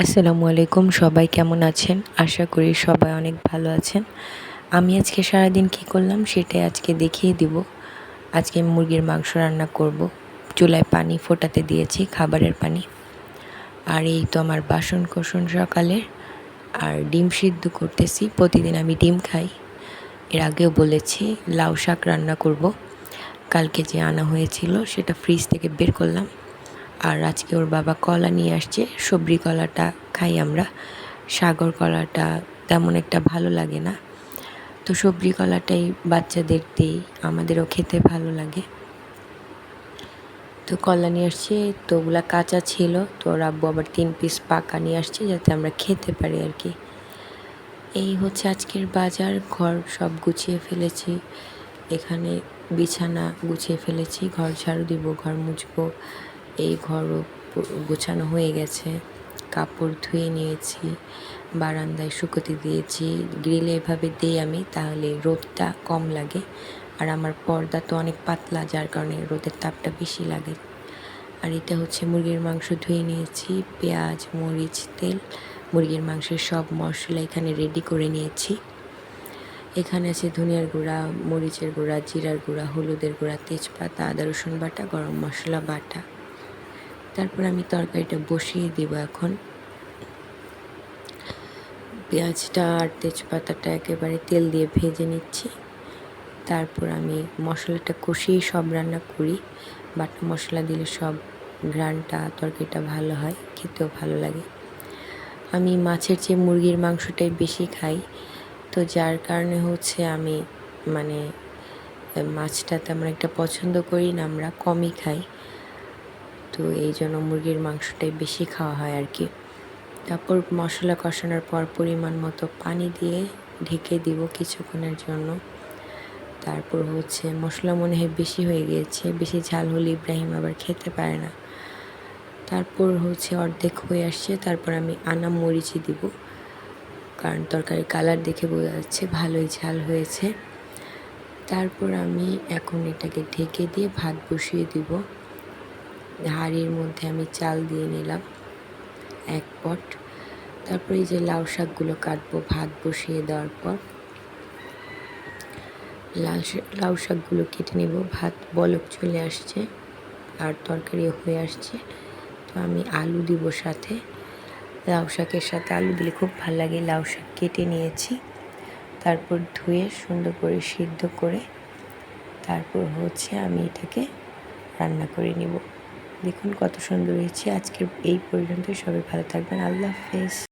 আসসালামু আলাইকুম। সবাই কেমন আছেন? আশা করি সবাই অনেক ভালো আছেন। আমি আজকে সারাদিন কী করলাম সেটাই আজকে দেখিয়ে দিব। আজকে মুরগির মাংস রান্না করব। চুলায় পানি ফোটাতে দিয়েছি, খাবারের পানি। আর এই তো আমার বাসন-কোসন সকালের। আর ডিম সিদ্ধ করতেছি। প্রতিদিন আমি ডিম খাই। এর আগেও বলেছি লাউ শাক রান্না করব। কালকে যে আনা হয়েছিল সেটা ফ্রিজ থেকে বের করলাম। আর আজকে ওর বাবা কলা নিয়ে আসছে। সবরি কলাটা খাই আমরা, সাগর কলাটা তেমন একটা ভালো লাগে না। তো সবরি কলাটাই বাচ্চাদের দিই, আমাদেরও খেতে ভালো লাগে। তো কলা নিয়ে আসছে, তো ওগুলা কাঁচা ছিল, তো ওর আব্বু আবার 3 পিস পাকা নিয়ে আসছে যাতে আমরা খেতে পারি আর কি। এই হচ্ছে আজকের বাজার। ঘর সব গুছিয়ে ফেলেছি, এখানে বিছানা গুছিয়ে ফেলেছি, ঘর ঝাড়ু দিব, ঘর মুছবো। এই ঘরও গোছানো হয়ে গেছে, কাপড় ধুয়ে নিয়েছি, বারান্দায় শুকোতে দিয়েছি। গ্রিলে এভাবে দিই আমি, তাহলে রোদটা কম লাগে। আর আমার পর্দা তো অনেক পাতলা, যার কারণে রোদের তাপটা বেশি লাগে। আর এটা হচ্ছে মুরগির মাংস ধুয়ে নিয়েছি, পেঁয়াজ, মরিচ, তেল, মুরগির মাংসের সব মশলা এখানে রেডি করে নিয়েছি। এখানে আছে ধনিয়ার গুঁড়া, মরিচের গুঁড়া, জিরার গুঁড়া, হলুদের গুঁড়া, তেজপাতা, আদা রসুন বাটা, গরম মশলা বাটা। তারপর আমি তরকারিটা বসিয়ে দেব। এখন পেঁয়াজটা আর তেজপাতাটা একেবারে তেল দিয়ে ভেজে নিচ্ছি। তারপর আমি মশলাটা কষিয়ে সব রান্না করি। বাটা মশলা দিলে সব ঘ্রাণটা, তরকারিটা ভালো হয়, খেতেও ভালো লাগে। আমি মাছের চেয়ে মুরগির মাংসটাই বেশি খাই, তো যার কারণে হচ্ছে আমি মাছটা তেমন একটা পছন্দ করি না, আমরা কমই খাই। তো এই জন্য মুরগির মাংসটাই বেশি খাওয়া হয় আর কি। তারপর মশলা কষানোর পর পরিমাণ মতো পানি দিয়ে ঢেকে দিব কিছুক্ষণের জন্য। তারপর হচ্ছে মশলা মনে হয় বেশি হয়ে গিয়েছে, বেশি ঝাল হলে ইব্রাহিম আবার খেতে পারে না। তারপর হচ্ছে অর্ধেক হয়ে আসছে, তারপর আমি আনা মরিচি দিব, কারণ তরকারি কালার দেখে বোঝা যাচ্ছে ভালোই ঝাল হয়েছে। তারপর আমি এখন এটাকে ঢেকে দিয়ে ভাত বসিয়ে দিব। হাঁড়ির মধ্যে আমি চাল দিয়ে নিলাম 1 পট। তারপর এই যে লাউ শাকগুলো কাটবো ভাত বসিয়ে দেওয়ার পর। লাউ শাকগুলো কেটে নেব। ভাত বলক চলে আসছে আর তরকারিও হয়ে আসছে, তো আমি আলু দিব সাথে। লাউ শাকের সাথে আলু দিলে খুব ভালো লাগে। লাউ শাক কেটে নিয়েছি, তারপর ধুয়ে সুন্দর করে সিদ্ধ করে তারপর হচ্ছে আমি এটাকে রান্না করে নিব। দেখুন কত সুন্দর হয়েছে। আজকের এই পর্যন্তই। সবাই ভালো থাকবেন। আল্লাহ হাফেজ।